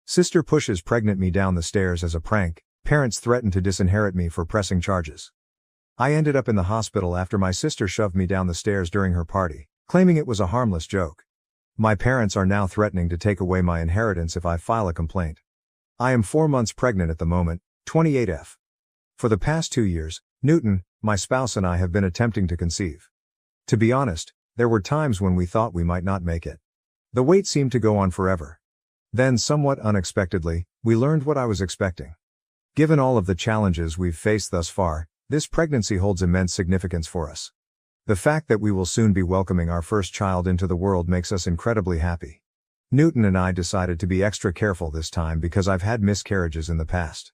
Sister pushes pregnant me down the stairs as a prank. Parents threaten to disinherit me for pressing charges. I ended up in the hospital after my sister shoved me down the stairs during her party, claiming it was a harmless joke. My parents are now threatening to take away my inheritance if I file a complaint. I am 4 months pregnant at the moment, 28F. For the past 2 years, Newton, my spouse and I have been attempting to conceive. To be honest, there were times when we thought we might not make it. The wait seemed to go on forever. Then, somewhat unexpectedly, we learned what I was expecting. Given all of the challenges we've faced thus far, this pregnancy holds immense significance for us. The fact that we will soon be welcoming our first child into the world makes us incredibly happy. Newton and I decided to be extra careful this time because I've had miscarriages in the past.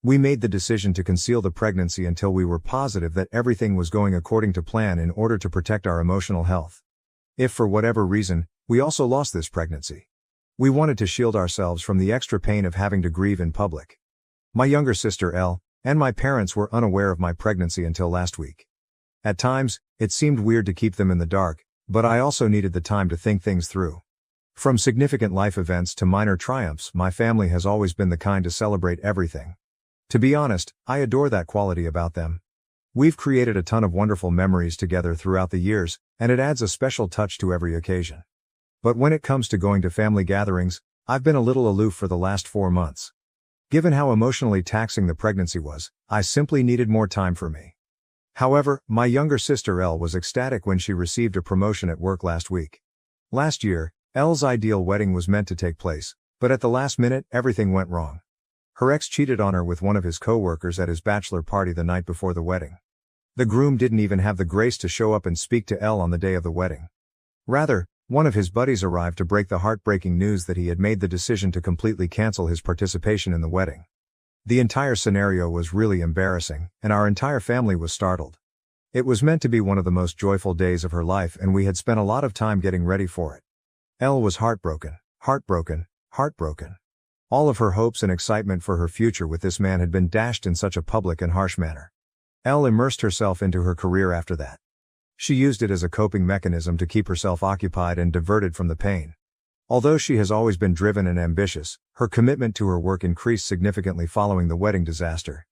We made the decision to conceal the pregnancy until we were positive that everything was going according to plan in order to protect our emotional health. If for whatever reason, we also lost this pregnancy, we wanted to shield ourselves from the extra pain of having to grieve in public. My younger sister Elle, and my parents were unaware of my pregnancy until last week. At times, it seemed weird to keep them in the dark, but I also needed the time to think things through. From significant life events to minor triumphs, my family has always been the kind to celebrate everything. To be honest, I adore that quality about them. We've created a ton of wonderful memories together throughout the years, and it adds a special touch to every occasion. But when it comes to going to family gatherings, I've been a little aloof for the last 4 months. Given how emotionally taxing the pregnancy was, I simply needed more time for me. However, my younger sister Elle was ecstatic when she received a promotion at work last week. Last year, Elle's ideal wedding was meant to take place, but at the last minute, everything went wrong. Her ex cheated on her with one of his co-workers at his bachelor party the night before the wedding. The groom didn't even have the grace to show up and speak to Elle on the day of the wedding. Rather, one of his buddies arrived to break the heartbreaking news that he had made the decision to completely cancel his participation in the wedding. The entire scenario was really embarrassing, and our entire family was startled. It was meant to be one of the most joyful days of her life, and we had spent a lot of time getting ready for it. Elle was heartbroken. All of her hopes and excitement for her future with this man had been dashed in such a public and harsh manner. Elle immersed herself into her career after that. She used it as a coping mechanism to keep herself occupied and diverted from the pain. Although she has always been driven and ambitious, her commitment to her work increased significantly following the wedding disaster.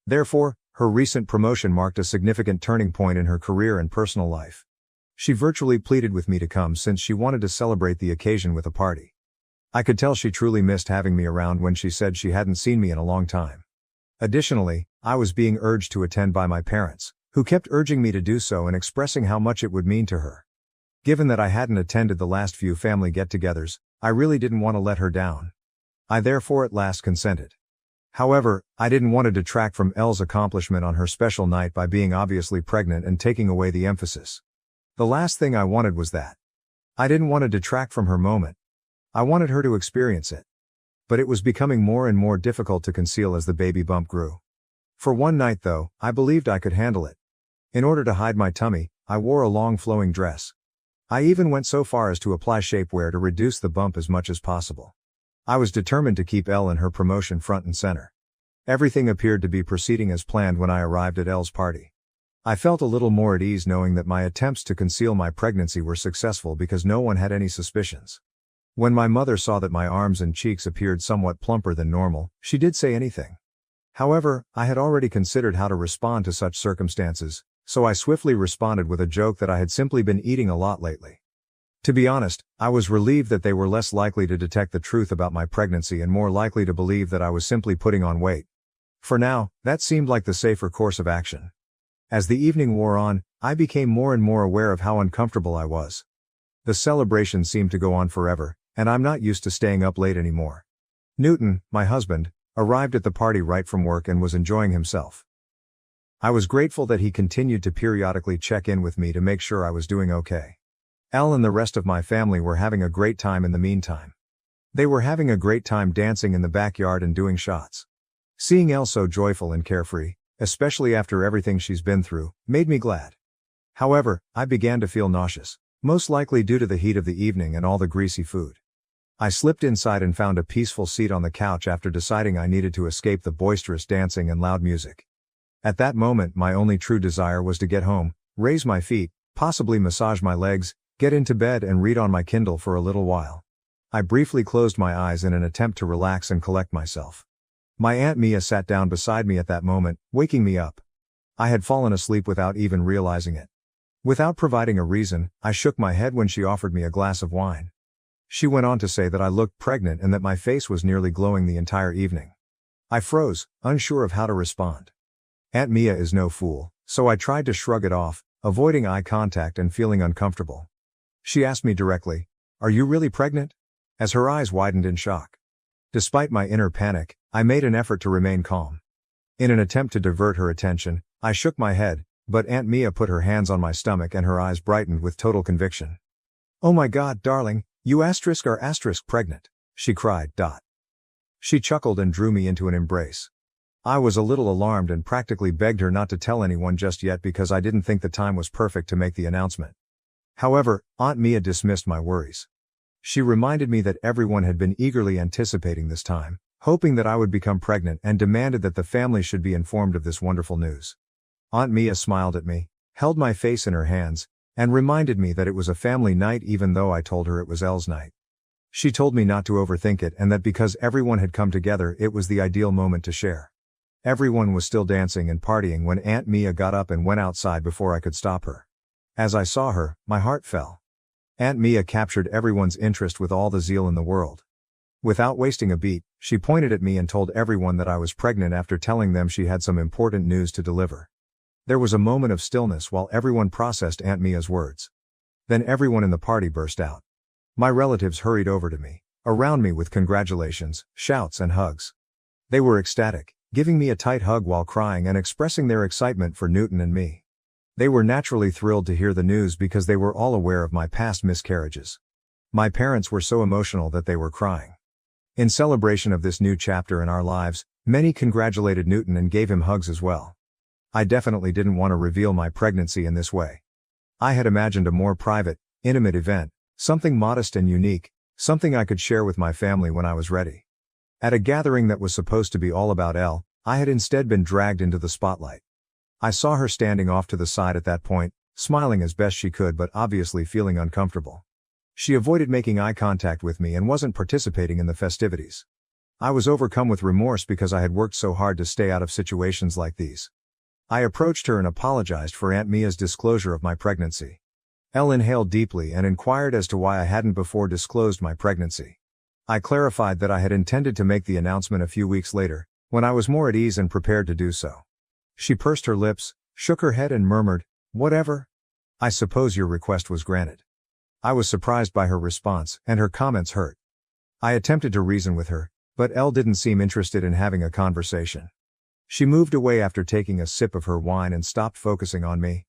Therefore, her recent promotion marked a significant turning point in her career and personal life. She virtually pleaded with me to come since she wanted to celebrate the occasion with a party. I could tell she truly missed having me around when she said she hadn't seen me in a long time. Additionally, I was being urged to attend by my parents, who kept urging me to do so and expressing how much it would mean to her. Given that I hadn't attended the last few family get-togethers, I really didn't want to let her down. I therefore at last consented. However, I didn't want to detract from Elle's accomplishment on her special night by being obviously pregnant and taking away the emphasis. The last thing I wanted was that. I didn't want to detract from her moment. I wanted her to experience it. But it was becoming more and more difficult to conceal as the baby bump grew. For one night though, I believed I could handle it. In order to hide my tummy, I wore a long flowing dress. I even went so far as to apply shapewear to reduce the bump as much as possible. I was determined to keep Elle and her promotion front and center. Everything appeared to be proceeding as planned when I arrived at Elle's party. I felt a little more at ease knowing that my attempts to conceal my pregnancy were successful because no one had any suspicions. When my mother saw that my arms and cheeks appeared somewhat plumper than normal, she did say anything. However, I had already considered how to respond to such circumstances, so I swiftly responded with a joke that I had simply been eating a lot lately. To be honest, I was relieved that they were less likely to detect the truth about my pregnancy and more likely to believe that I was simply putting on weight. For now, that seemed like the safer course of action. As the evening wore on, I became more and more aware of how uncomfortable I was. The celebration seemed to go on forever, and I'm not used to staying up late anymore. Newton, my husband, arrived at the party right from work and was enjoying himself. I was grateful that he continued to periodically check in with me to make sure I was doing okay. Elle and the rest of my family were having a great time in the meantime. They were having a great time dancing in the backyard and doing shots. Seeing Elle so joyful and carefree, especially after everything she's been through, made me glad. However, I began to feel nauseous, most likely due to the heat of the evening and all the greasy food. I slipped inside and found a peaceful seat on the couch after deciding I needed to escape the boisterous dancing and loud music. At that moment, my only true desire was to get home, raise my feet, possibly massage my legs, get into bed and read on my Kindle for a little while. I briefly closed my eyes in an attempt to relax and collect myself. My Aunt Mia sat down beside me at that moment, waking me up. I had fallen asleep without even realizing it. Without providing a reason, I shook my head when she offered me a glass of wine. She went on to say that I looked pregnant and that my face was nearly glowing the entire evening. I froze, unsure of how to respond. Aunt Mia is no fool, so I tried to shrug it off, avoiding eye contact and feeling uncomfortable. She asked me directly, "Are you really pregnant?" as her eyes widened in shock. Despite my inner panic, I made an effort to remain calm. In an attempt to divert her attention, I shook my head, but Aunt Mia put her hands on my stomach and her eyes brightened with total conviction. "Oh my God, darling, you are pregnant," she cried. She chuckled and drew me into an embrace. I was a little alarmed and practically begged her not to tell anyone just yet because I didn't think the time was perfect to make the announcement. However, Aunt Mia dismissed my worries. She reminded me that everyone had been eagerly anticipating this time, hoping that I would become pregnant, and demanded that the family should be informed of this wonderful news. Aunt Mia smiled at me, held my face in her hands, and reminded me that it was a family night even though I told her it was Elle's night. She told me not to overthink it and that because everyone had come together it was the ideal moment to share. Everyone was still dancing and partying when Aunt Mia got up and went outside before I could stop her. As I saw her, my heart fell. Aunt Mia captured everyone's interest with all the zeal in the world. Without wasting a beat, she pointed at me and told everyone that I was pregnant after telling them she had some important news to deliver. There was a moment of stillness while everyone processed Aunt Mia's words. Then everyone in the party burst out. My relatives hurried over to me, around me with congratulations, shouts and hugs. They were ecstatic, giving me a tight hug while crying and expressing their excitement for Newton and me. They were naturally thrilled to hear the news because they were all aware of my past miscarriages. My parents were so emotional that they were crying. In celebration of this new chapter in our lives, many congratulated Newton and gave him hugs as well. I definitely didn't want to reveal my pregnancy in this way. I had imagined a more private, intimate event, something modest and unique, something I could share with my family when I was ready. At a gathering that was supposed to be all about Elle, I had instead been dragged into the spotlight. I saw her standing off to the side at that point, smiling as best she could but obviously feeling uncomfortable. She avoided making eye contact with me and wasn't participating in the festivities. I was overcome with remorse because I had worked so hard to stay out of situations like these. I approached her and apologized for Aunt Mia's disclosure of my pregnancy. Elle inhaled deeply and inquired as to why I hadn't before disclosed my pregnancy. I clarified that I had intended to make the announcement a few weeks later, when I was more at ease and prepared to do so. She pursed her lips, shook her head and murmured, "Whatever. I suppose your request was granted." I was surprised by her response, and her comments hurt. I attempted to reason with her, but Elle didn't seem interested in having a conversation. She moved away after taking a sip of her wine and stopped focusing on me.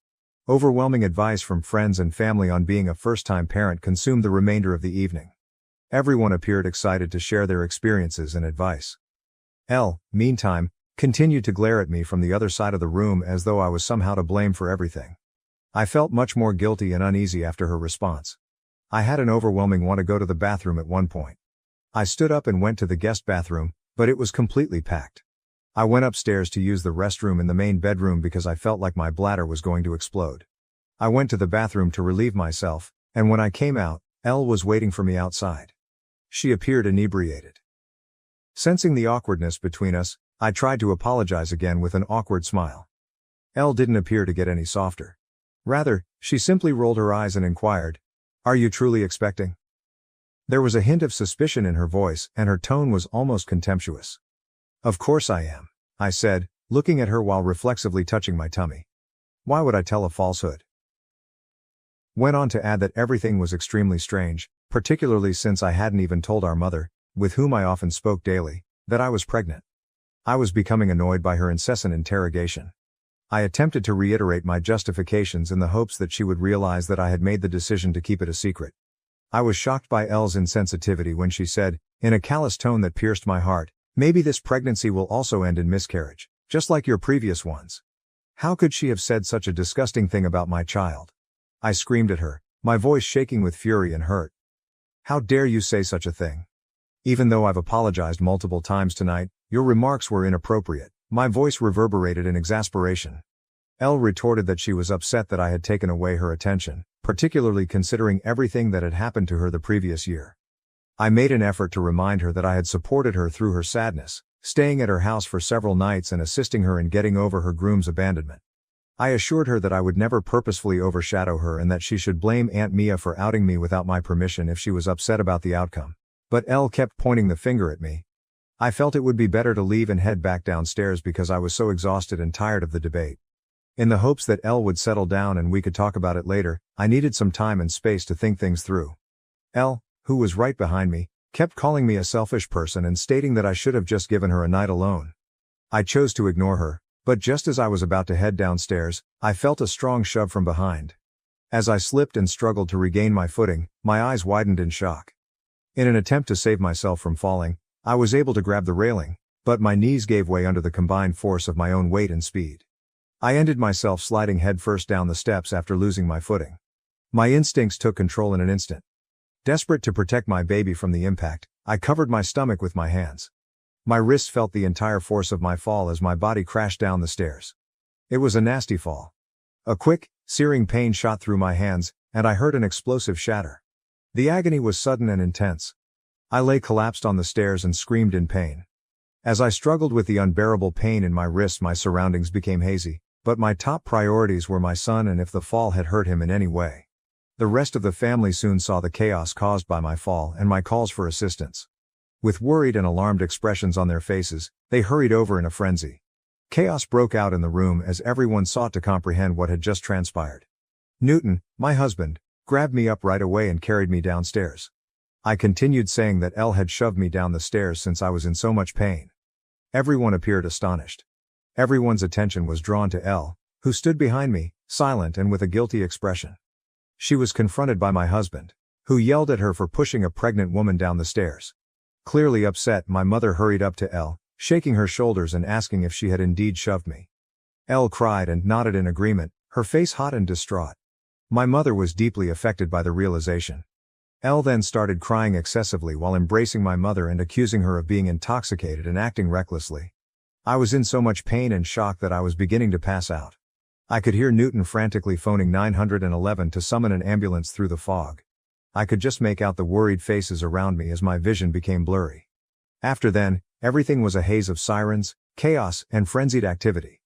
Overwhelming advice from friends and family on being a first-time parent consumed the remainder of the evening. Everyone appeared excited to share their experiences and advice. Elle, meantime, continued to glare at me from the other side of the room as though I was somehow to blame for everything. I felt much more guilty and uneasy after her response. I had an overwhelming want to go to the bathroom at one point. I stood up and went to the guest bathroom, but it was completely packed. I went upstairs to use the restroom in the main bedroom because I felt like my bladder was going to explode. I went to the bathroom to relieve myself, and when I came out, Elle was waiting for me outside. She appeared inebriated. Sensing the awkwardness between us, I tried to apologize again with an awkward smile. Elle didn't appear to get any softer. Rather, she simply rolled her eyes and inquired, "Are you truly expecting?" There was a hint of suspicion in her voice, and her tone was almost contemptuous. "Of course I am," I said, looking at her while reflexively touching my tummy. Why would I tell a falsehood? Went on to add that everything was extremely strange, particularly since I hadn't even told our mother, with whom I often spoke daily, that I was pregnant. I was becoming annoyed by her incessant interrogation. I attempted to reiterate my justifications in the hopes that she would realize that I had made the decision to keep it a secret. I was shocked by Elle's insensitivity when she said, in a callous tone that pierced my heart, "Maybe this pregnancy will also end in miscarriage, just like your previous ones." How could she have said such a disgusting thing about my child? I screamed at her, my voice shaking with fury and hurt. "How dare you say such a thing? Even though I've apologized multiple times tonight, your remarks were inappropriate." My voice reverberated in exasperation. Elle retorted that she was upset that I had taken away her attention, particularly considering everything that had happened to her the previous year. I made an effort to remind her that I had supported her through her sadness, staying at her house for several nights and assisting her in getting over her groom's abandonment. I assured her that I would never purposefully overshadow her and that she should blame Aunt Mia for outing me without my permission if she was upset about the outcome. But Elle kept pointing the finger at me. I felt it would be better to leave and head back downstairs because I was so exhausted and tired of the debate. In the hopes that Elle would settle down and we could talk about it later, I needed some time and space to think things through. Elle, who was right behind me, kept calling me a selfish person and stating that I should have just given her a night alone. I chose to ignore her, but just as I was about to head downstairs, I felt a strong shove from behind. As I slipped and struggled to regain my footing, my eyes widened in shock. In an attempt to save myself from falling, I was able to grab the railing, but my knees gave way under the combined force of my own weight and speed. I ended myself sliding headfirst down the steps after losing my footing. My instincts took control in an instant. Desperate to protect my baby from the impact, I covered my stomach with my hands. My wrists felt the entire force of my fall as my body crashed down the stairs. It was a nasty fall. A quick, searing pain shot through my hands, and I heard an explosive shatter. The agony was sudden and intense. I lay collapsed on the stairs and screamed in pain. As I struggled with the unbearable pain in my wrists, my surroundings became hazy, but my top priorities were my son and if the fall had hurt him in any way. The rest of the family soon saw the chaos caused by my fall and my calls for assistance. With worried and alarmed expressions on their faces, they hurried over in a frenzy. Chaos broke out in the room as everyone sought to comprehend what had just transpired. Newton, my husband, grabbed me up right away and carried me downstairs. I continued saying that Elle had shoved me down the stairs since I was in so much pain. Everyone appeared astonished. Everyone's attention was drawn to Elle, who stood behind me, silent and with a guilty expression. She was confronted by my husband, who yelled at her for pushing a pregnant woman down the stairs. Clearly upset, my mother hurried up to Elle, shaking her shoulders and asking if she had indeed shoved me. Elle cried and nodded in agreement, her face hot and distraught. My mother was deeply affected by the realization. Elle then started crying excessively while embracing my mother and accusing her of being intoxicated and acting recklessly. I was in so much pain and shock that I was beginning to pass out. I could hear Newton frantically phoning 911 to summon an ambulance through the fog. I could just make out the worried faces around me as my vision became blurry. After then, everything was a haze of sirens, chaos, and frenzied activity.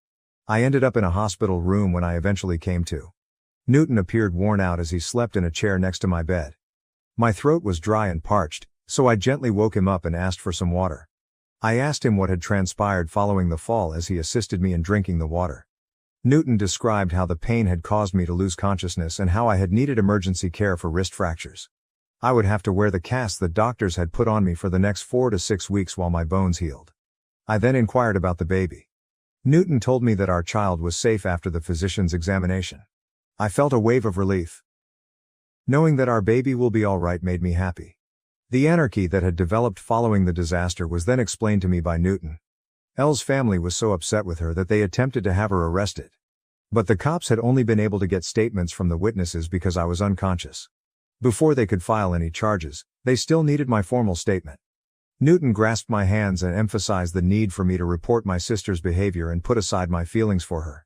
I ended up in a hospital room when I eventually came to. Newton appeared worn out as he slept in a chair next to my bed. My throat was dry and parched, so I gently woke him up and asked for some water. I asked him what had transpired following the fall as he assisted me in drinking the water. Newton described how the pain had caused me to lose consciousness and how I had needed emergency care for wrist fractures. I would have to wear the cast the doctors had put on me for the next 4 to 6 weeks while my bones healed. I then inquired about the baby. Newton told me that our child was safe after the physician's examination. I felt a wave of relief. Knowing that our baby will be all right made me happy. The anarchy that had developed following the disaster was then explained to me by Newton. Elle's family was so upset with her that they attempted to have her arrested. But the cops had only been able to get statements from the witnesses because I was unconscious. Before they could file any charges, they still needed my formal statement. Newton grasped my hands and emphasized the need for me to report my sister's behavior and put aside my feelings for her.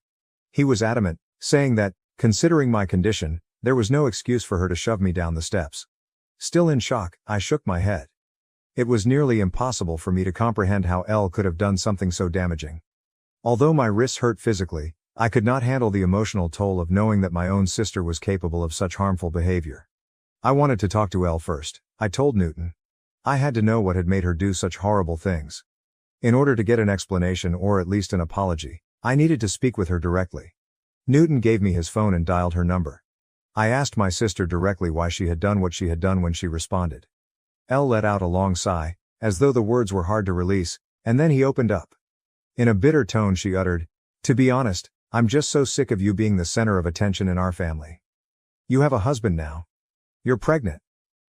He was adamant, saying that, considering my condition, there was no excuse for her to shove me down the steps. Still in shock, I shook my head. It was nearly impossible for me to comprehend how Elle could have done something so damaging. Although my wrists hurt physically, I could not handle the emotional toll of knowing that my own sister was capable of such harmful behavior. I wanted to talk to Elle first, I told Newton. I had to know what had made her do such horrible things. In order to get an explanation or at least an apology, I needed to speak with her directly. Newton gave me his phone and dialed her number. I asked my sister directly why she had done what she had done when she responded. Elle let out a long sigh, as though the words were hard to release, and then he opened up. In a bitter tone she uttered, "To be honest, I'm just so sick of you being the center of attention in our family. You have a husband now. You're pregnant.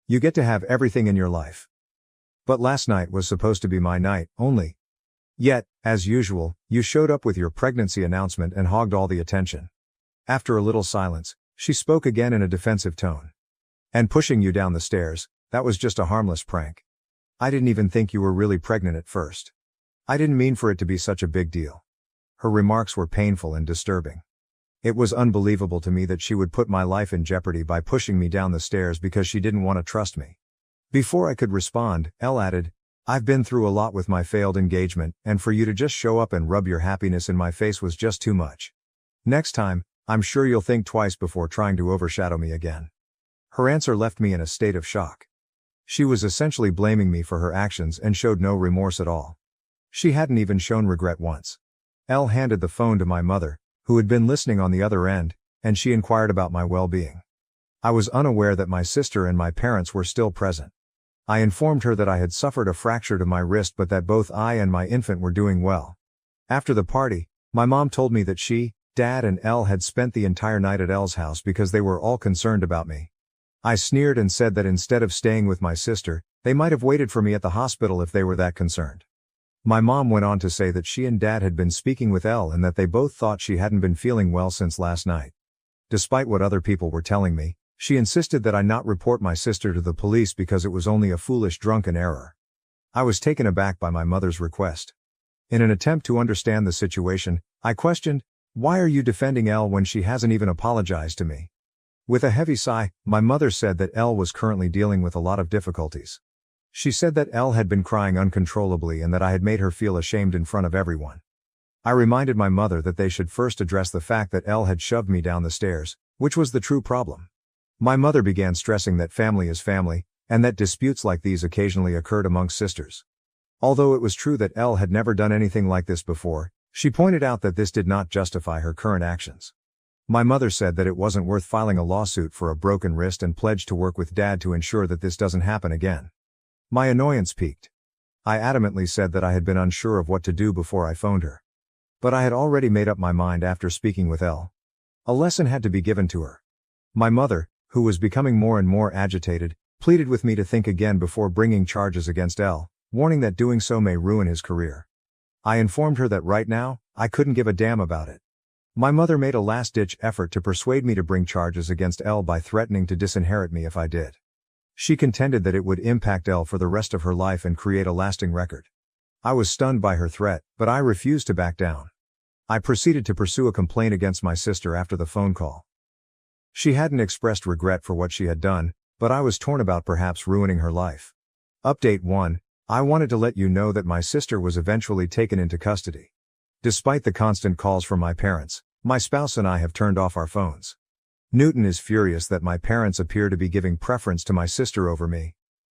You get to have everything in your life. But last night was supposed to be my night, only. Yet, as usual, you showed up with your pregnancy announcement and hogged all the attention." After a little silence, she spoke again in a defensive tone. "And pushing you down the stairs, that was just a harmless prank. I didn't even think you were really pregnant at first. I didn't mean for it to be such a big deal." Her remarks were painful and disturbing. It was unbelievable to me that she would put my life in jeopardy by pushing me down the stairs because she didn't want to trust me. Before I could respond, Elle added, "I've been through a lot with my failed engagement, and for you to just show up and rub your happiness in my face was just too much. Next time, I'm sure you'll think twice before trying to overshadow me again." Her answer left me in a state of shock. She was essentially blaming me for her actions and showed no remorse at all. She hadn't even shown regret once. Elle handed the phone to my mother, who had been listening on the other end, and she inquired about my well-being. I was unaware that my sister and my parents were still present. I informed her that I had suffered a fracture to my wrist but that both I and my infant were doing well. After the party, my mom told me that she, Dad and Elle had spent the entire night at Elle's house because they were all concerned about me. I sneered and said that instead of staying with my sister, they might have waited for me at the hospital if they were that concerned. My mom went on to say that she and Dad had been speaking with Elle and that they both thought she hadn't been feeling well since last night. Despite what other people were telling me, she insisted that I not report my sister to the police because it was only a foolish drunken error. I was taken aback by my mother's request. In an attempt to understand the situation, I questioned, "Why are you defending Elle when she hasn't even apologized to me?" With a heavy sigh, my mother said that Elle was currently dealing with a lot of difficulties. She said that Elle had been crying uncontrollably and that I had made her feel ashamed in front of everyone. I reminded my mother that they should first address the fact that Elle had shoved me down the stairs, which was the true problem. My mother began stressing that family is family, and that disputes like these occasionally occurred amongst sisters. Although it was true that Elle had never done anything like this before, she pointed out that this did not justify her current actions. My mother said that it wasn't worth filing a lawsuit for a broken wrist and pledged to work with Dad to ensure that this doesn't happen again. My annoyance peaked. I adamantly said that I had been unsure of what to do before I phoned her. But I had already made up my mind after speaking with Elle. A lesson had to be given to her. My mother, who was becoming more and more agitated, pleaded with me to think again before bringing charges against Elle, warning that doing so may ruin his career. I informed her that right now, I couldn't give a damn about it. My mother made a last-ditch effort to persuade me to bring charges against Elle by threatening to disinherit me if I did. She contended that it would impact Elle for the rest of her life and create a lasting record. I was stunned by her threat, but I refused to back down. I proceeded to pursue a complaint against my sister after the phone call. She hadn't expressed regret for what she had done, but I was torn about perhaps ruining her life. Update 1. I wanted to let you know that my sister was eventually taken into custody. Despite the constant calls from my parents, my spouse and I have turned off our phones. Newton is furious that my parents appear to be giving preference to my sister over me.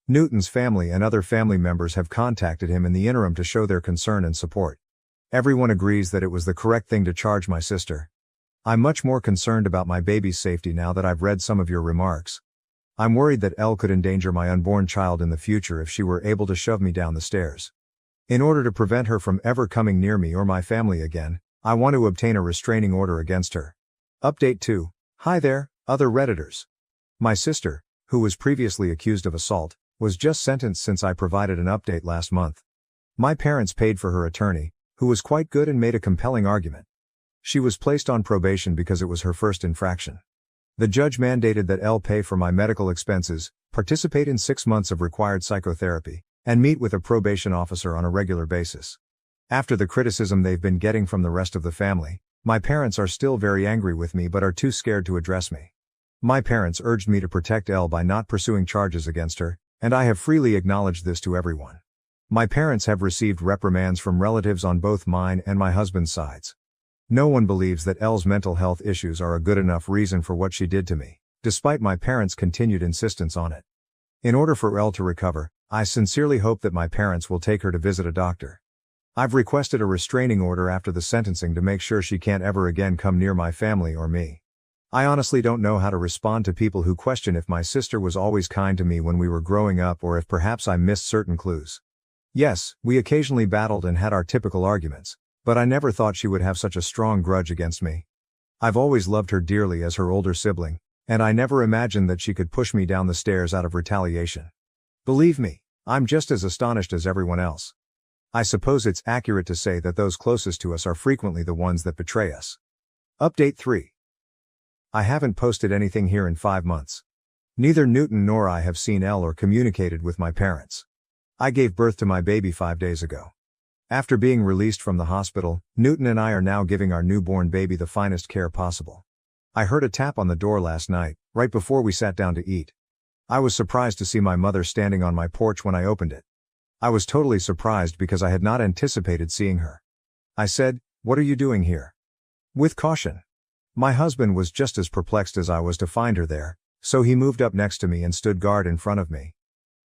Newton's family and other family members have contacted him in the interim to show their concern and support. Everyone agrees that it was the correct thing to charge my sister. I'm much more concerned about my baby's safety now that I've read some of your remarks. I'm worried that Elle could endanger my unborn child in the future if she were able to shove me down the stairs. In order to prevent her from ever coming near me or my family again, I want to obtain a restraining order against her. Update 2. Hi there, other Redditors. My sister, who was previously accused of assault, was just sentenced since I provided an update last month. My parents paid for her attorney, who was quite good and made a compelling argument. She was placed on probation because it was her first infraction. The judge mandated that Elle pay for my medical expenses, participate in 6 months of required psychotherapy, and meet with a probation officer on a regular basis. After the criticism they've been getting from the rest of the family, my parents are still very angry with me but are too scared to address me. My parents urged me to protect Elle by not pursuing charges against her, and I have freely acknowledged this to everyone. My parents have received reprimands from relatives on both mine and my husband's sides. No one believes that Elle's mental health issues are a good enough reason for what she did to me, despite my parents' continued insistence on it. In order for Elle to recover, I sincerely hope that my parents will take her to visit a doctor. I've requested a restraining order after the sentencing to make sure she can't ever again come near my family or me. I honestly don't know how to respond to people who question if my sister was always kind to me when we were growing up or if perhaps I missed certain clues. Yes, we occasionally battled and had our typical arguments, but I never thought she would have such a strong grudge against me. I've always loved her dearly as her older sibling, and I never imagined that she could push me down the stairs out of retaliation. Believe me, I'm just as astonished as everyone else. I suppose it's accurate to say that those closest to us are frequently the ones that betray us. Update 3. I haven't posted anything here in 5 months. Neither Newton nor I have seen Elle or communicated with my parents. I gave birth to my baby 5 days ago. After being released from the hospital, Newton and I are now giving our newborn baby the finest care possible. I heard a tap on the door last night, right before we sat down to eat. I was surprised to see my mother standing on my porch when I opened it. I was totally surprised because I had not anticipated seeing her. I said, "What are you doing here?" With caution. My husband was just as perplexed as I was to find her there, so he moved up next to me and stood guard in front of me.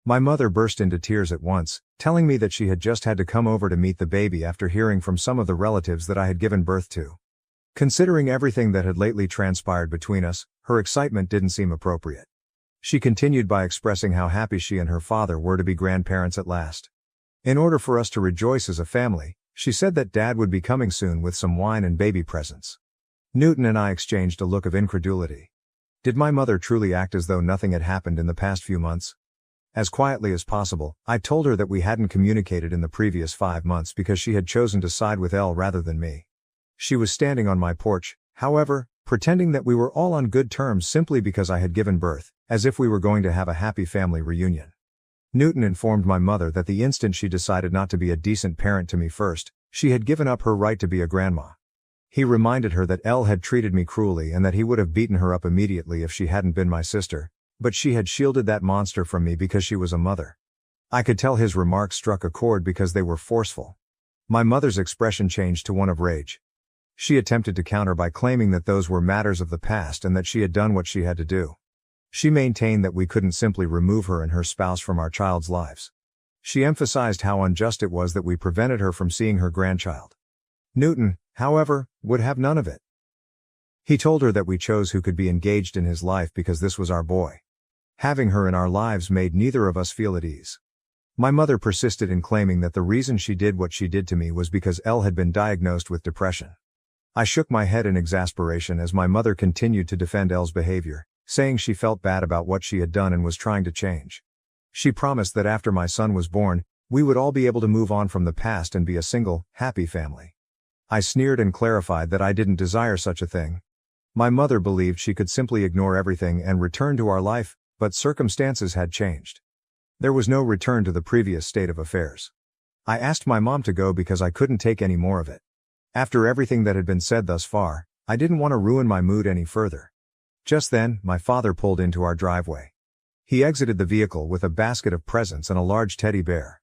My mother burst into tears at once, telling me that she had just had to come over to meet the baby after hearing from some of the relatives that I had given birth to. Considering everything that had lately transpired between us, her excitement didn't seem appropriate. She continued by expressing how happy she and her father were to be grandparents at last. In order for us to rejoice as a family, she said that Dad would be coming soon with some wine and baby presents. Newton and I exchanged a look of incredulity. Did my mother truly act as though nothing had happened in the past few months? As quietly as possible, I told her that we hadn't communicated in the previous 5 months because she had chosen to side with Elle rather than me. She was standing on my porch, however, pretending that we were all on good terms simply because I had given birth, as if we were going to have a happy family reunion. Newton informed my mother that the instant she decided not to be a decent parent to me first, she had given up her right to be a grandma. He reminded her that Elle had treated me cruelly and that he would have beaten her up immediately if she hadn't been my sister, but she had shielded that monster from me because she was a mother. I could tell his remarks struck a chord because they were forceful. My mother's expression changed to one of rage. She attempted to counter by claiming that those were matters of the past and that she had done what she had to do. She maintained that we couldn't simply remove her and her spouse from our child's lives. She emphasized how unjust it was that we prevented her from seeing her grandchild. Newton, however, would have none of it. He told her that we chose who could be engaged in his life because this was our boy. Having her in our lives made neither of us feel at ease. My mother persisted in claiming that the reason she did what she did to me was because Elle had been diagnosed with depression. I shook my head in exasperation as my mother continued to defend Elle's behavior, saying she felt bad about what she had done and was trying to change. She promised that after my son was born, we would all be able to move on from the past and be a single, happy family. I sneered and clarified that I didn't desire such a thing. My mother believed she could simply ignore everything and return to our life, but circumstances had changed. There was no return to the previous state of affairs. I asked my mom to go because I couldn't take any more of it. After everything that had been said thus far, I didn't want to ruin my mood any further. Just then, my father pulled into our driveway. He exited the vehicle with a basket of presents and a large teddy bear.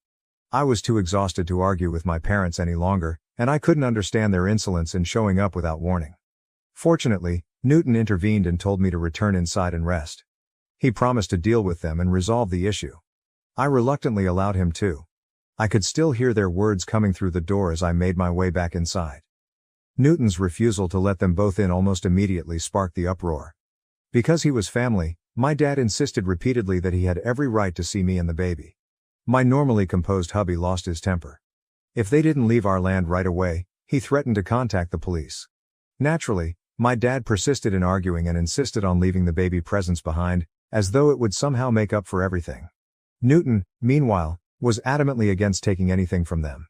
I was too exhausted to argue with my parents any longer, and I couldn't understand their insolence in showing up without warning. Fortunately, Newton intervened and told me to return inside and rest. He promised to deal with them and resolve the issue. I reluctantly allowed him to. I could still hear their words coming through the door as I made my way back inside. Newton's refusal to let them both in almost immediately sparked the uproar. Because he was family, my dad insisted repeatedly that he had every right to see me and the baby. My normally composed hubby lost his temper. If they didn't leave our land right away, he threatened to contact the police. Naturally, my dad persisted in arguing and insisted on leaving the baby presents behind, as though it would somehow make up for everything. Newton, meanwhile, was adamantly against taking anything from them.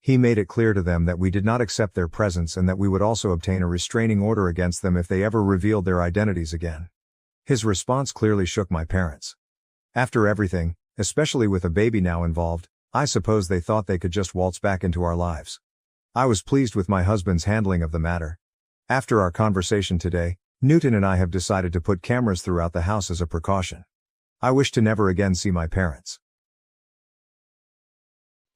He made it clear to them that we did not accept their presents and that we would also obtain a restraining order against them if they ever revealed their identities again. His response clearly shook my parents. After everything, especially with a baby now involved, I suppose they thought they could just waltz back into our lives. I was pleased with my husband's handling of the matter. After our conversation today, Newton and I have decided to put cameras throughout the house as a precaution. I wish to never again see my parents.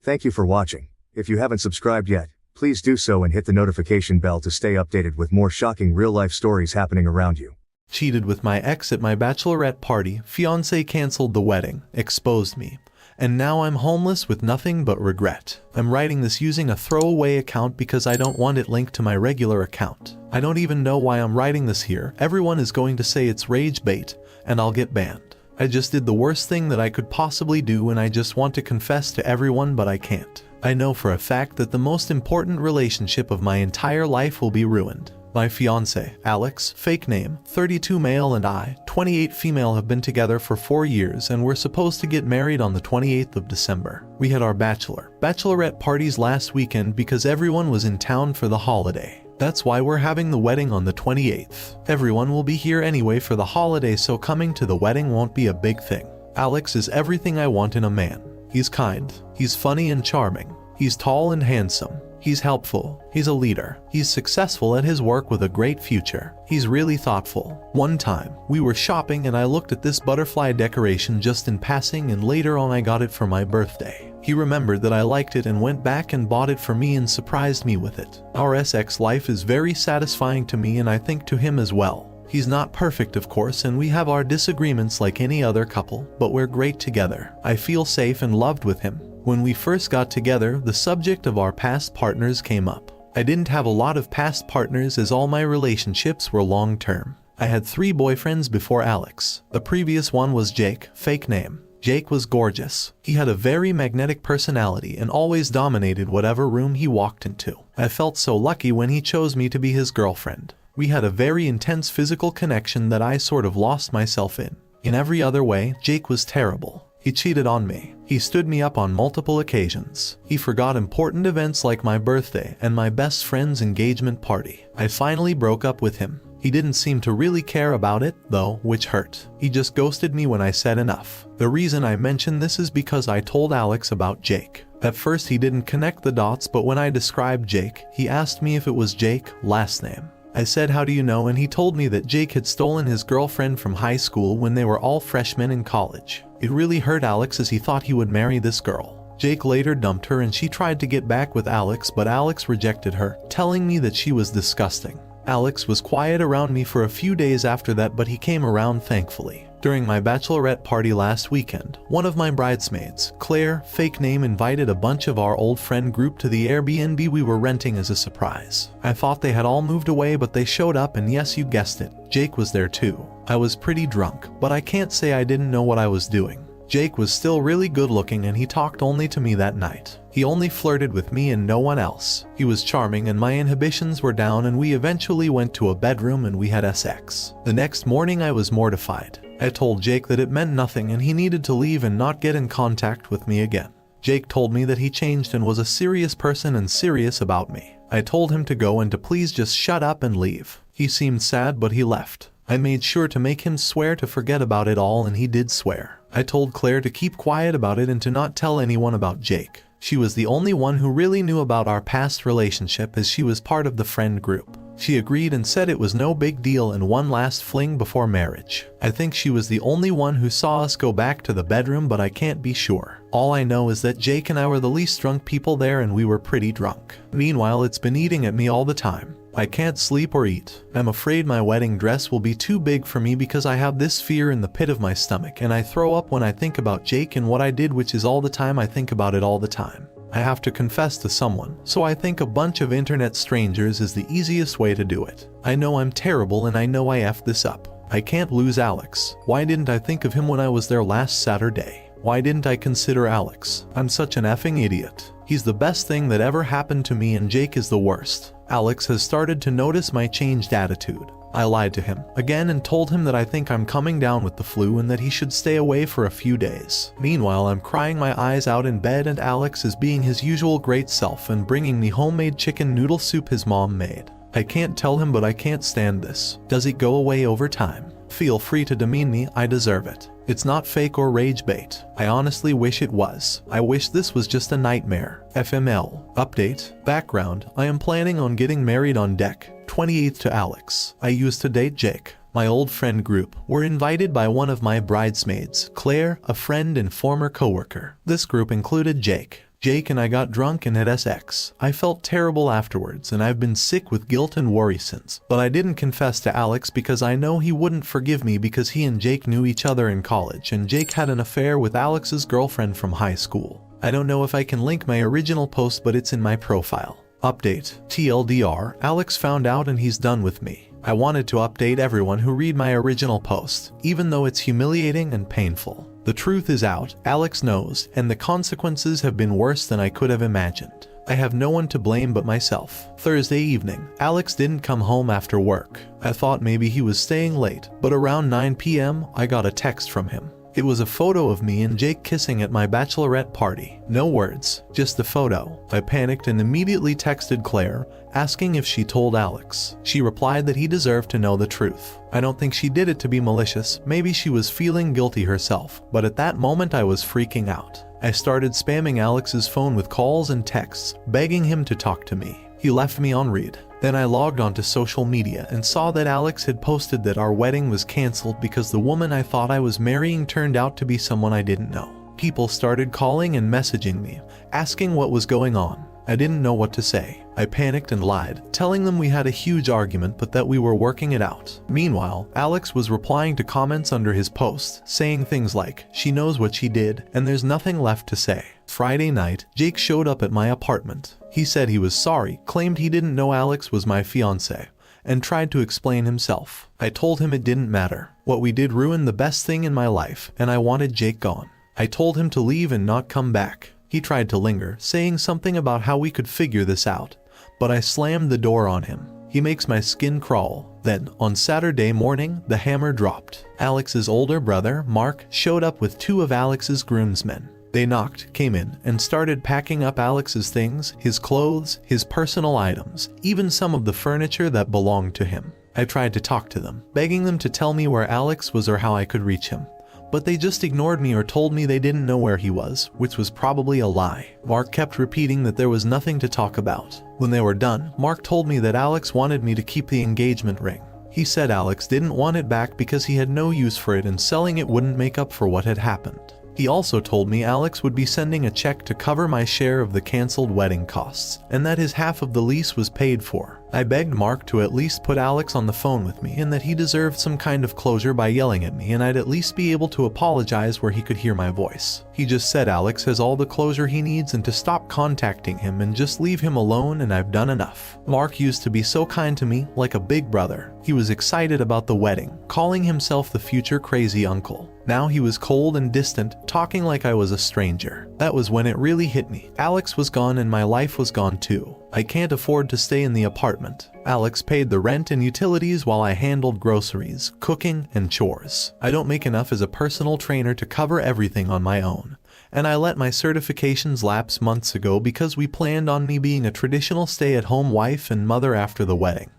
Thank you for watching. If you haven't subscribed yet, please do so and hit the notification bell to stay updated with more shocking real-life stories happening around you. Cheated with my ex at my bachelorette party, fiancé canceled the wedding, exposed me, and now I'm homeless with nothing but regret. I'm writing this using a throwaway account because I don't want it linked to my regular account. I don't even know why I'm writing this here. Everyone is going to say it's rage bait, and I'll get banned. I just did the worst thing that I could possibly do and I just want to confess to everyone but I can't. I know for a fact that the most important relationship of my entire life will be ruined. My fiancé, Alex, fake name, 32 male and I, 28 female have been together for 4 years and we're supposed to get married on the 28th of December. We had our bachelorette parties last weekend because everyone was in town for the holiday. That's why we're having the wedding on the 28th. Everyone will be here anyway for the holiday, so coming to the wedding won't be a big thing. Alex is everything I want in a man. He's kind, he's funny and charming. He's tall and handsome. He's helpful. He's a leader. He's successful at his work with a great future. He's really thoughtful. One time, we were shopping and I looked at this butterfly decoration just in passing, and later on I got it for my birthday. He remembered that I liked it and went back and bought it for me and surprised me with it. Our sex life is very satisfying to me, and I think to him as well. He's not perfect, of course, and we have our disagreements like any other couple, but we're great together. I feel safe and loved with him. When we first got together, the subject of our past partners came up. I didn't have a lot of past partners as all my relationships were long-term. I had 3 boyfriends before Alex. The previous one was Jake, fake name. Jake was gorgeous. He had a very magnetic personality and always dominated whatever room he walked into. I felt so lucky when he chose me to be his girlfriend. We had a very intense physical connection that I sort of lost myself in. In every other way, Jake was terrible. He cheated on me. He stood me up on multiple occasions. He forgot important events like my birthday and my best friend's engagement party. I finally broke up with him. He didn't seem to really care about it, though, which hurt. He just ghosted me when I said enough. The reason I mention this is because I told Alex about Jake. At first he didn't connect the dots, but when I described Jake, he asked me if it was Jake, last name. I said, "How do you know?" and he told me that Jake had stolen his girlfriend from high school when they were all freshmen in college. It really hurt Alex as he thought he would marry this girl. Jake later dumped her and she tried to get back with Alex, but Alex rejected her, telling me that she was disgusting. Alex was quiet around me for a few days after that, but he came around thankfully. During my bachelorette party last weekend, one of my bridesmaids, Claire, fake name, invited a bunch of our old friend group to the Airbnb we were renting as a surprise. I thought they had all moved away, but they showed up, and yes, you guessed it, Jake was there too. I was pretty drunk, but I can't say I didn't know what I was doing. Jake was still really good looking and he talked only to me that night. He only flirted with me and no one else. He was charming and my inhibitions were down, and we eventually went to a bedroom and we had sex. The next morning I was mortified. I told Jake that it meant nothing and he needed to leave and not get in contact with me again. Jake told me that he changed and was a serious person and serious about me. I told him to go and to please just shut up and leave. He seemed sad, but he left. I made sure to make him swear to forget about it all, and he did swear. I told Claire to keep quiet about it and to not tell anyone about Jake. She was the only one who really knew about our past relationship, as she was part of the friend group. She agreed and said it was no big deal and one last fling before marriage. I think she was the only one who saw us go back to the bedroom, but I can't be sure. All I know is that Jake and I were the least drunk people there and we were pretty drunk. Meanwhile, it's been eating at me all the time. I can't sleep or eat. I'm afraid my wedding dress will be too big for me because I have this fear in the pit of my stomach, and I throw up when I think about Jake and what I did, which is all the time I think about it all the time. I have to confess to someone, so I think a bunch of internet strangers is the easiest way to do it. I know I'm terrible and I know I effed this up. I can't lose Alex. Why didn't I think of him when I was there last Saturday? Why didn't I consider Alex? I'm such an effing idiot. He's the best thing that ever happened to me and Jake is the worst. Alex has started to notice my changed attitude. I lied to him again and told him that I think I'm coming down with the flu and that he should stay away for a few days. Meanwhile, I'm crying my eyes out in bed and Alex is being his usual great self and bringing me homemade chicken noodle soup his mom made. I can't tell him, but I can't stand this. Does it go away over time? Feel free to demean me, I deserve it. It's not fake or rage bait. I honestly wish it was. I wish this was just a nightmare. FML. Update. Background. I am planning on getting married on deck 28th to Alex. I used to date Jake. My old friend group were invited by one of my bridesmaids, Claire, a friend and former coworker. This group included Jake. Jake and I got drunk and had sex. I felt terrible afterwards and I've been sick with guilt and worry since. But I didn't confess to Alex because I know he wouldn't forgive me, because he and Jake knew each other in college and Jake had an affair with Alex's girlfriend from high school. I don't know if I can link my original post, but it's in my profile. Update. TLDR, Alex found out and he's done with me. I wanted to update everyone who read my original post, even though it's humiliating and painful. The truth is out, Alex knows, and the consequences have been worse than I could have imagined. I have no one to blame but myself. Thursday evening, Alex didn't come home after work. I thought maybe he was staying late, but around 9 p.m., I got a text from him. It was a photo of me and Jake kissing at my bachelorette party. No words, just the photo. I panicked and immediately texted Claire, asking if she told Alex. She replied that he deserved to know the truth. I don't think she did it to be malicious, maybe she was feeling guilty herself, but at that moment I was freaking out. I started spamming Alex's phone with calls and texts, begging him to talk to me. He left me on read. Then I logged onto social media and saw that Alex had posted that our wedding was cancelled because the woman I thought I was marrying turned out to be someone I didn't know. People started calling and messaging me, asking what was going on. I didn't know what to say. I panicked and lied, telling them we had a huge argument but that we were working it out. Meanwhile, Alex was replying to comments under his post, saying things like, "She knows what she did, and there's nothing left to say." Friday night, Jake showed up at my apartment. He said he was sorry, claimed he didn't know Alex was my fiancé, and tried to explain himself. I told him it didn't matter. What we did ruined the best thing in my life, and I wanted Jake gone. I told him to leave and not come back. He tried to linger, saying something about how we could figure this out, but I slammed the door on him. He makes my skin crawl. Then, on Saturday morning, the hammer dropped. Alex's older brother, Mark, showed up with 2 of Alex's groomsmen. They knocked, came in, and started packing up Alex's things, his clothes, his personal items, even some of the furniture that belonged to him. I tried to talk to them, begging them to tell me where Alex was or how I could reach him. But they just ignored me or told me they didn't know where he was, which was probably a lie. Mark kept repeating that there was nothing to talk about. When they were done, Mark told me that Alex wanted me to keep the engagement ring. He said Alex didn't want it back because he had no use for it and selling it wouldn't make up for what had happened. He also told me Alex would be sending a check to cover my share of the cancelled wedding costs, and that his half of the lease was paid for. I begged Mark to at least put Alex on the phone with me and that he deserved some kind of closure by yelling at me and I'd at least be able to apologize where he could hear my voice. He just said Alex has all the closure he needs and to stop contacting him and just leave him alone, and I've done enough. Mark used to be so kind to me, like a big brother. He was excited about the wedding, calling himself the future crazy uncle. Now he was cold and distant, talking like I was a stranger. That was when it really hit me. Alex was gone and my life was gone too. I can't afford to stay in the apartment. Alex paid the rent and utilities while I handled groceries, cooking, and chores. I don't make enough as a personal trainer to cover everything on my own. And I let my certifications lapse months ago because we planned on me being a traditional stay-at-home wife and mother after the wedding,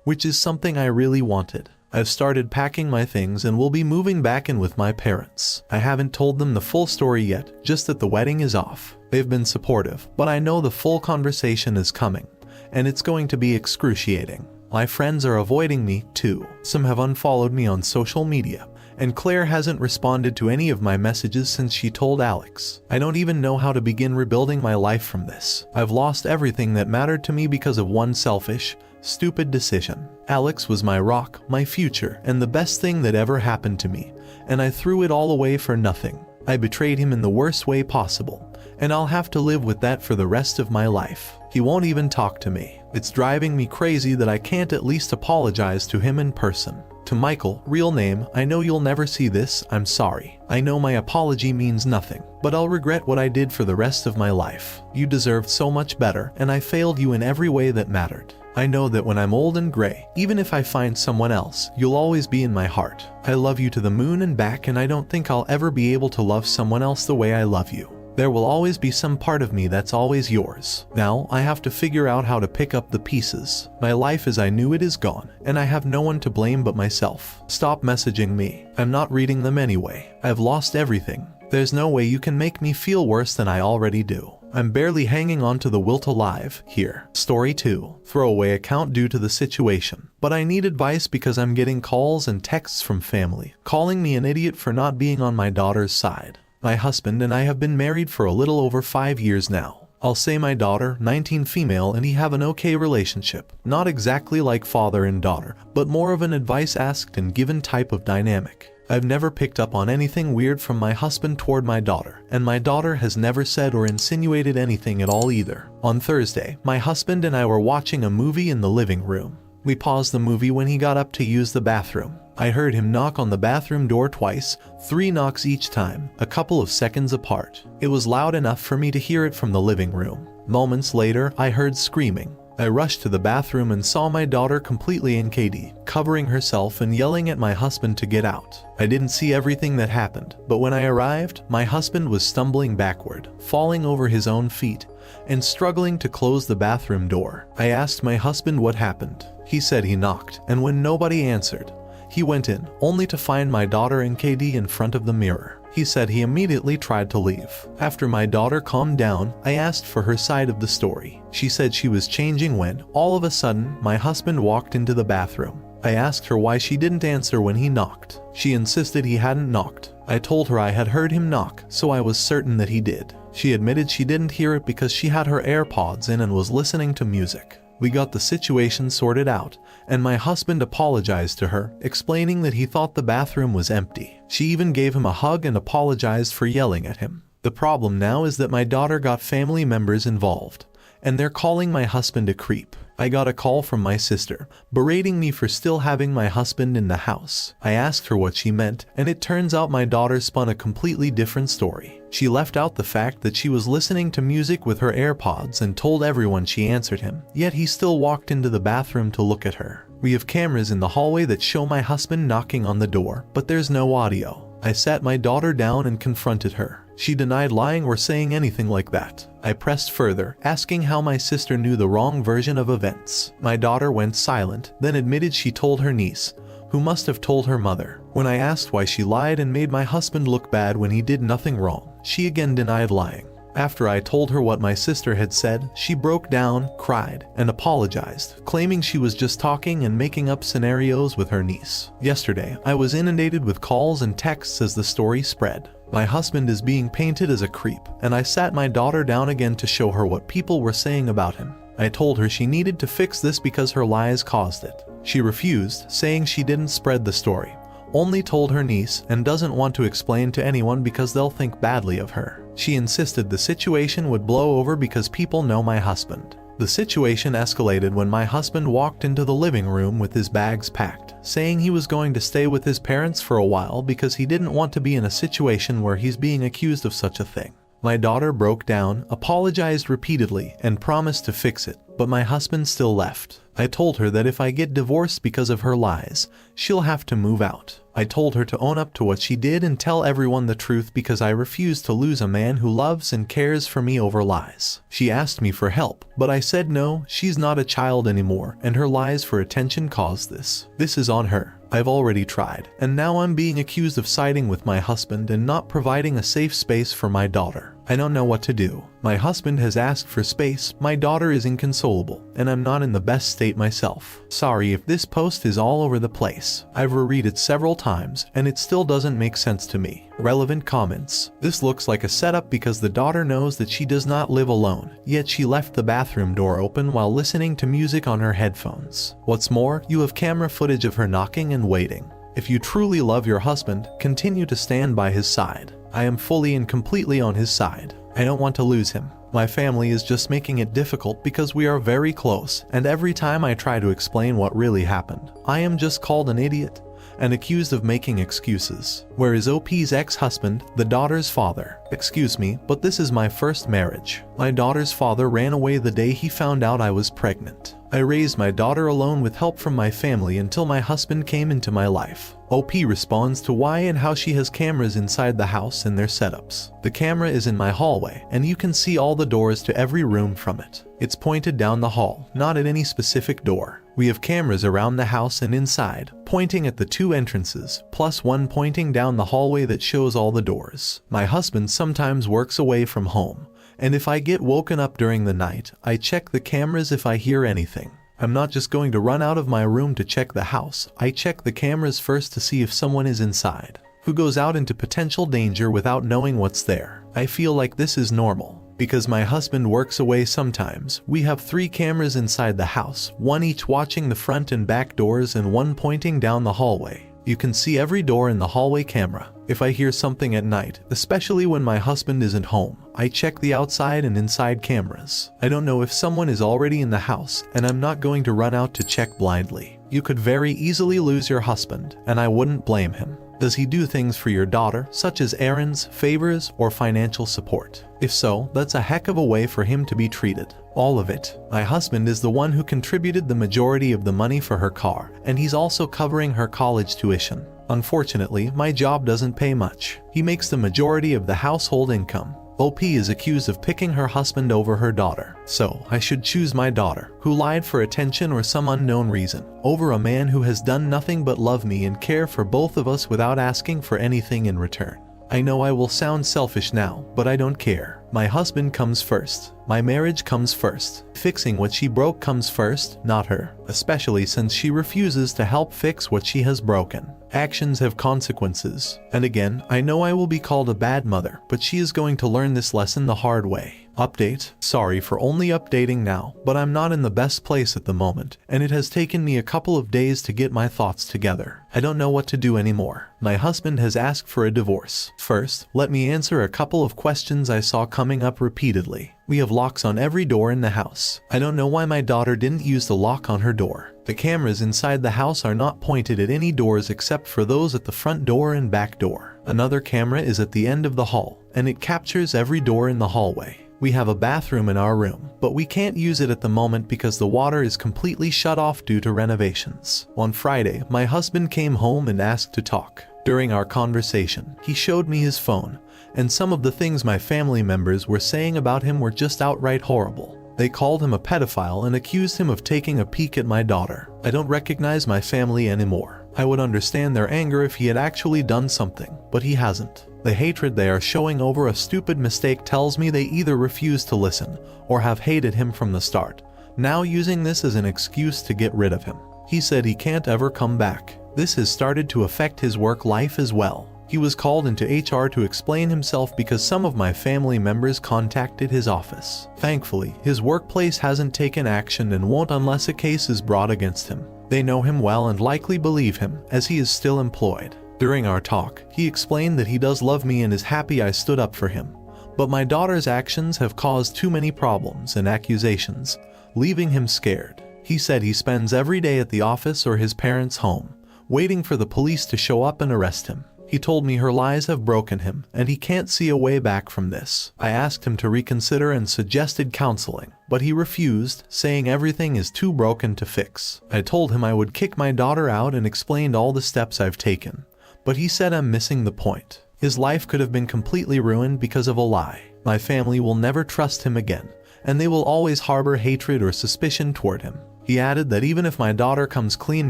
which is something I really wanted. I've started packing my things and will be moving back in with my parents. I haven't told them the full story yet, just that the wedding is off. They've been supportive, but I know the full conversation is coming, and it's going to be excruciating. My friends are avoiding me, too. Some have unfollowed me on social media, and Claire hasn't responded to any of my messages since she told Alex. I don't even know how to begin rebuilding my life from this. I've lost everything that mattered to me because of one selfish, stupid decision. Alex was my rock, my future, and the best thing that ever happened to me, and I threw it all away for nothing. I betrayed him in the worst way possible, and I'll have to live with that for the rest of my life. He won't even talk to me. It's driving me crazy that I can't at least apologize to him in person. To Michael, real name, I know you'll never see this, I'm sorry. I know my apology means nothing, but I'll regret what I did for the rest of my life. You deserved so much better, and I failed you in every way that mattered. I know that when I'm old and gray, even if I find someone else, you'll always be in my heart. I love you to the moon and back, and I don't think I'll ever be able to love someone else the way I love you. There will always be some part of me that's always yours. Now, I have to figure out how to pick up the pieces. My life as I knew it is gone, and I have no one to blame but myself. Stop messaging me. I'm not reading them anyway. I've lost everything. There's no way you can make me feel worse than I already do. I'm barely hanging on to the will to live here. Story 2. Throwaway account due to the situation. But I need advice because I'm getting calls and texts from family, calling me an idiot for not being on my daughter's side. My husband and I have been married for a little over 5 years now. I'll say my daughter, 19 female, and he have an okay relationship. Not exactly like father and daughter, but more of an advice asked and given type of dynamic. I've never picked up on anything weird from my husband toward my daughter, and my daughter has never said or insinuated anything at all either. On Thursday, my husband and I were watching a movie in the living room. We paused the movie when he got up to use the bathroom. I heard him knock on the bathroom door twice, 3 knocks each time, a couple of seconds apart. It was loud enough for me to hear it from the living room. Moments later, I heard screaming. I rushed to the bathroom and saw my daughter completely naked, covering herself and yelling at my husband to get out. I didn't see everything that happened, but when I arrived, my husband was stumbling backward, falling over his own feet, and struggling to close the bathroom door. I asked my husband what happened. He said he knocked, and when nobody answered, he went in, only to find my daughter naked in front of the mirror. He said he immediately tried to leave. After my daughter calmed down, I asked for her side of the story. She said she was changing when, all of a sudden, my husband walked into the bathroom. I asked her why she didn't answer when he knocked. She insisted he hadn't knocked. I told her I had heard him knock, so I was certain that he did. She admitted she didn't hear it because she had her AirPods in and was listening to music. We got the situation sorted out, and my husband apologized to her, explaining that he thought the bathroom was empty. She even gave him a hug and apologized for yelling at him. The problem now is that my daughter got family members involved, and they're calling my husband a creep. I got a call from my sister, berating me for still having my husband in the house. I asked her what she meant, and it turns out my daughter spun a completely different story. She left out the fact that she was listening to music with her AirPods and told everyone she answered him, yet he still walked into the bathroom to look at her. We have cameras in the hallway that show my husband knocking on the door, but there's no audio. I sat my daughter down and confronted her. She denied lying or saying anything like that. I pressed further, asking how my sister knew the wrong version of events. My daughter went silent, then admitted she told her niece, who must have told her mother. When I asked why she lied and made my husband look bad when he did nothing wrong, she again denied lying. After I told her what my sister had said, she broke down, cried, and apologized, claiming she was just talking and making up scenarios with her niece. Yesterday, I was inundated with calls and texts as the story spread. My husband is being painted as a creep, and I sat my daughter down again to show her what people were saying about him. I told her she needed to fix this because her lies caused it. She refused, saying she didn't spread the story, only told her niece, and doesn't want to explain to anyone because they'll think badly of her. She insisted the situation would blow over because people know my husband. The situation escalated when my husband walked into the living room with his bags packed, saying he was going to stay with his parents for a while because he didn't want to be in a situation where he's being accused of such a thing. My daughter broke down, apologized repeatedly, and promised to fix it, but my husband still left. I told her that if I get divorced because of her lies, she'll have to move out. I told her to own up to what she did and tell everyone the truth because I refuse to lose a man who loves and cares for me over lies. She asked me for help, but I said no, she's not a child anymore, and her lies for attention caused this. This is on her. I've already tried, and now I'm being accused of siding with my husband and not providing a safe space for my daughter. I don't know what to do. My husband has asked for space, my daughter is inconsolable, and I'm not in the best state myself. Sorry if this post is all over the place. I've reread it several times, and it still doesn't make sense to me. Relevant comments. This looks like a setup because the daughter knows that she does not live alone, yet she left the bathroom door open while listening to music on her headphones. What's more, you have camera footage of her knocking and waiting. If you truly love your husband, continue to stand by his side. I am fully and completely on his side. I don't want to lose him. My family is just making it difficult because we are very close, and every time I try to explain what really happened, I am just called an idiot and accused of making excuses. Where is OP's ex-husband, the daughter's father? Excuse me, but this is my first marriage. My daughter's father ran away the day he found out I was pregnant. I raised my daughter alone with help from my family until my husband came into my life. OP responds to why and how she has cameras inside the house and their setups. The camera is in my hallway, and you can see all the doors to every room from it. It's pointed down the hall, not at any specific door. We have cameras around the house and inside, pointing at the two entrances, plus one pointing down the hallway that shows all the doors. My husband sometimes works away from home, and if I get woken up during the night, I check the cameras if I hear anything. I'm not just going to run out of my room to check the house. I check the cameras first to see if someone is inside, who goes out into potential danger without knowing what's there. I feel like this is normal. Because my husband works away sometimes, we have 3 cameras inside the house, one each watching the front and back doors and one pointing down the hallway. You can see every door in the hallway camera. If I hear something at night, especially when my husband isn't home, I check the outside and inside cameras. I don't know if someone is already in the house, and I'm not going to run out to check blindly. You could very easily lose your husband, and I wouldn't blame him. Does he do things for your daughter, such as errands, favors, or financial support? If so, that's a heck of a way for him to be treated. All of it. My husband is the one who contributed the majority of the money for her car, and he's also covering her college tuition. Unfortunately, my job doesn't pay much. He makes the majority of the household income. OP is accused of picking her husband over her daughter. So, I should choose my daughter, who lied for attention or some unknown reason, over a man who has done nothing but love me and care for both of us without asking for anything in return. I know I will sound selfish now, but I don't care. My husband comes first. My marriage comes first. Fixing what she broke comes first, not her, especially since she refuses to help fix what she has broken. Actions have consequences. And again, I know I will be called a bad mother, but she is going to learn this lesson the hard way. Update. Sorry for only updating now, but I'm not in the best place at the moment, and it has taken me a couple of days to get my thoughts together. I don't know what to do anymore. My husband has asked for a divorce. First, let me answer a couple of questions I saw coming up repeatedly. We have locks on every door in the house. I don't know why my daughter didn't use the lock on her door. The cameras inside the house are not pointed at any doors except for those at the front door and back door. Another camera is at the end of the hall, and it captures every door in the hallway. We have a bathroom in our room, but we can't use it at the moment because the water is completely shut off due to renovations. On Friday, my husband came home and asked to talk. During our conversation, he showed me his phone, and some of the things my family members were saying about him were just outright horrible. They called him a pedophile and accused him of taking a peek at my daughter. I don't recognize my family anymore. I would understand their anger if he had actually done something, but he hasn't. The hatred they are showing over a stupid mistake tells me they either refuse to listen or have hated him from the start, now using this as an excuse to get rid of him. He said he can't ever come back. This has started to affect his work life as well. He was called into HR to explain himself because some of my family members contacted his office. Thankfully, his workplace hasn't taken action and won't unless a case is brought against him. They know him well and likely believe him, as he is still employed. During our talk, he explained that he does love me and is happy I stood up for him. But my daughter's actions have caused too many problems and accusations, leaving him scared. He said he spends every day at the office or his parents' home, waiting for the police to show up and arrest him. He told me her lies have broken him, and he can't see a way back from this. I asked him to reconsider and suggested counseling, but he refused, saying everything is too broken to fix. I told him I would kick my daughter out and explained all the steps I've taken, but he said I'm missing the point. His life could have been completely ruined because of a lie. My family will never trust him again, and they will always harbor hatred or suspicion toward him. He added that even if my daughter comes clean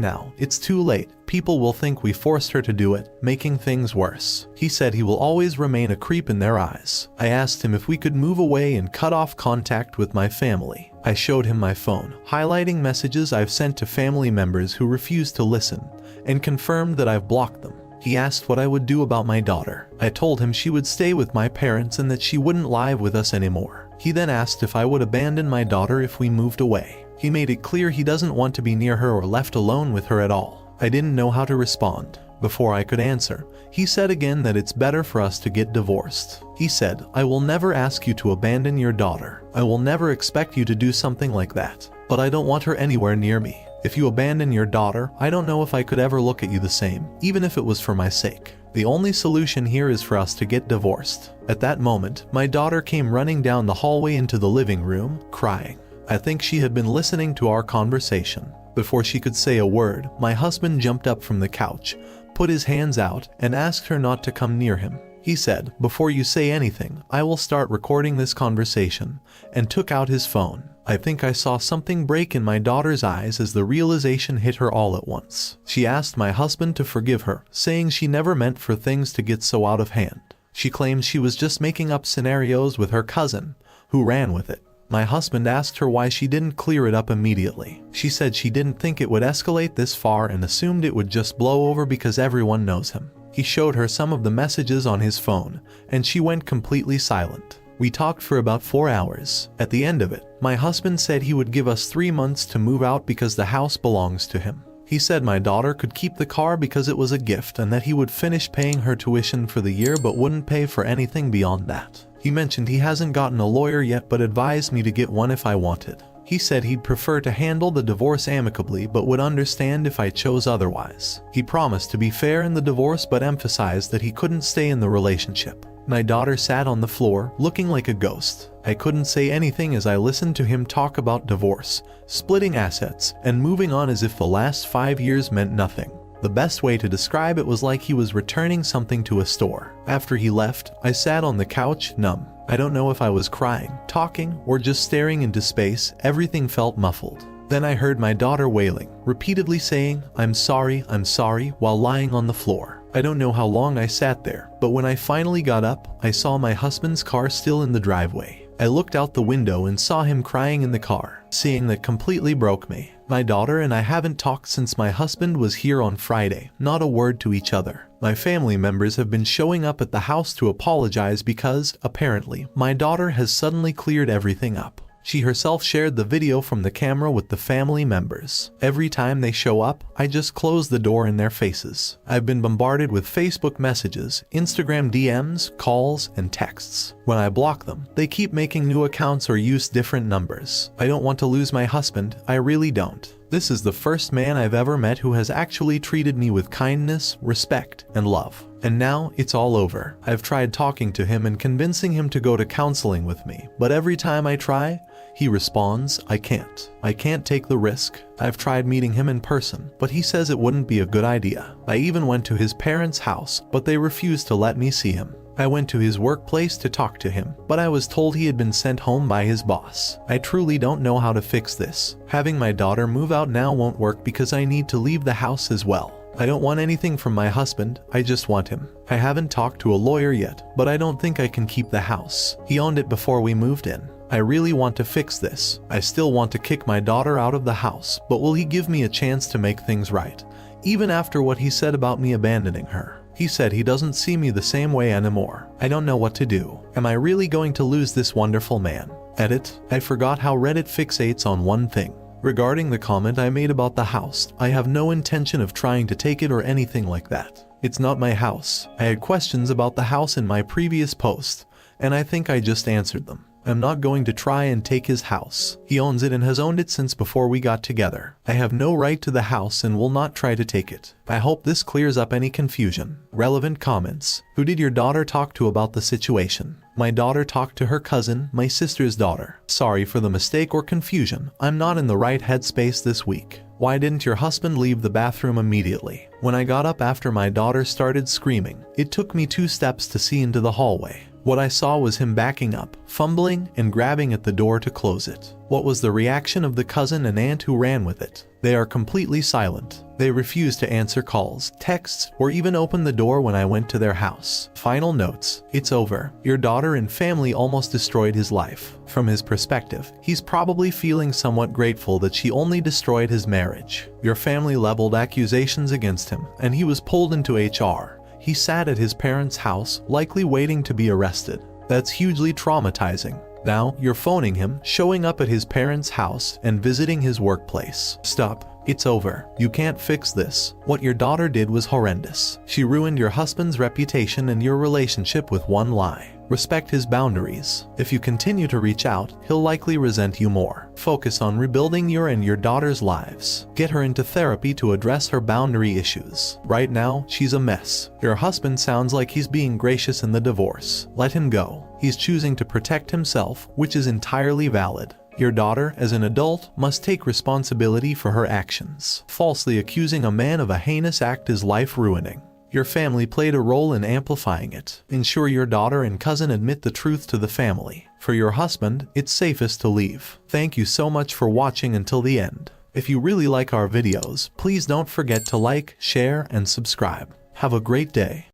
now, it's too late. People will think we forced her to do it, making things worse. He said he will always remain a creep in their eyes. I asked him if we could move away and cut off contact with my family. I showed him my phone, highlighting messages I've sent to family members who refused to listen, and confirmed that I've blocked them. He asked what I would do about my daughter. I told him she would stay with my parents and that she wouldn't live with us anymore. He then asked if I would abandon my daughter if we moved away. He made it clear he doesn't want to be near her or left alone with her at all. I didn't know how to respond. Before I could answer, he said again that it's better for us to get divorced. He said, I will never ask you to abandon your daughter. I will never expect you to do something like that. But I don't want her anywhere near me. If you abandon your daughter, I don't know if I could ever look at you the same, even if it was for my sake. The only solution here is for us to get divorced. At that moment, my daughter came running down the hallway into the living room, crying. I think she had been listening to our conversation. Before she could say a word, my husband jumped up from the couch, put his hands out, and asked her not to come near him. He said, before you say anything, I will start recording this conversation, and took out his phone. I think I saw something break in my daughter's eyes as the realization hit her all at once. She asked my husband to forgive her, saying she never meant for things to get so out of hand. She claimed she was just making up scenarios with her cousin, who ran with it. My husband asked her why she didn't clear it up immediately. She said she didn't think it would escalate this far and assumed it would just blow over because everyone knows him. He showed her some of the messages on his phone, and she went completely silent. We talked for about 4 hours. At the end of it, my husband said he would give us 3 months to move out because the house belongs to him. He said my daughter could keep the car because it was a gift and that he would finish paying her tuition for the year but wouldn't pay for anything beyond that. He mentioned he hasn't gotten a lawyer yet but advised me to get one if I wanted. He said he'd prefer to handle the divorce amicably but would understand if I chose otherwise. He promised to be fair in the divorce but emphasized that he couldn't stay in the relationship. My daughter sat on the floor, looking like a ghost. I couldn't say anything as I listened to him talk about divorce, splitting assets, and moving on as if the last 5 years meant nothing. The best way to describe it was like he was returning something to a store. After he left, I sat on the couch, numb. I don't know if I was crying, talking, or just staring into space. Everything felt muffled. Then I heard my daughter wailing, repeatedly saying, I'm sorry," while lying on the floor. I don't know how long I sat there, but when I finally got up, I saw my husband's car still in the driveway. I looked out the window and saw him crying in the car. Seeing that completely broke me. My daughter and I haven't talked since my husband was here on Friday, not a word to each other. My family members have been showing up at the house to apologize because, apparently, my daughter has suddenly cleared everything up. She herself shared the video from the camera with the family members. Every time they show up, I just close the door in their faces. I've been bombarded with Facebook messages, Instagram DMs, calls, and texts. When I block them, they keep making new accounts or use different numbers. I don't want to lose my husband, I really don't. This is the first man I've ever met who has actually treated me with kindness, respect, and love. And now, it's all over. I've tried talking to him and convincing him to go to counseling with me, but every time I try, he responds, I can't take the risk. I've tried meeting him in person, but he says it wouldn't be a good idea. I even went to his parents' house, but they refused to let me see him. I went to his workplace to talk to him, but I was told he had been sent home by his boss. I truly don't know how to fix this. Having my daughter move out now won't work because I need to leave the house as well. I don't want anything from my husband, I just want him. I haven't talked to a lawyer yet, but I don't think I can keep the house. He owned it before we moved in. I really want to fix this. I still want to kick my daughter out of the house, but will he give me a chance to make things right? Even after what he said about me abandoning her. He said he doesn't see me the same way anymore. I don't know what to do. Am I really going to lose this wonderful man? Edit. I forgot how Reddit fixates on one thing. Regarding the comment I made about the house, I have no intention of trying to take it or anything like that. It's not my house. I had questions about the house in my previous post, and I think I just answered them. I'm not going to try and take his house. He owns it and has owned it since before we got together. I have no right to the house and will not try to take it. I hope this clears up any confusion. Relevant comments. Who did your daughter talk to about the situation? My daughter talked to her cousin, my sister's daughter. Sorry for the mistake or confusion. I'm not in the right headspace this week. Why didn't your husband leave the bathroom immediately? When I got up after my daughter started screaming, it took me 2 steps to see into the hallway. What I saw was him backing up, fumbling, and grabbing at the door to close it. What was the reaction of the cousin and aunt who ran with it? They are completely silent. They refused to answer calls, texts, or even open the door when I went to their house. Final notes. It's over. Your daughter and family almost destroyed his life. From his perspective, he's probably feeling somewhat grateful that she only destroyed his marriage. Your family leveled accusations against him, and he was pulled into HR. He sat at his parents' house, likely waiting to be arrested. That's hugely traumatizing. Now, you're phoning him, showing up at his parents' house, and visiting his workplace. Stop. It's over. You can't fix this. What your daughter did was horrendous. She ruined your husband's reputation and your relationship with one lie. Respect his boundaries. If you continue to reach out, he'll likely resent you more. Focus on rebuilding your and your daughter's lives. Get her into therapy to address her boundary issues. Right now, she's a mess. Your husband sounds like he's being gracious in the divorce. Let him go. He's choosing to protect himself, which is entirely valid. Your daughter, as an adult, must take responsibility for her actions. Falsely accusing a man of a heinous act is life-ruining. Your family played a role in amplifying it. Ensure your daughter and cousin admit the truth to the family. For your husband, it's safest to leave. Thank you so much for watching until the end. If you really like our videos, please don't forget to like, share, and subscribe. Have a great day.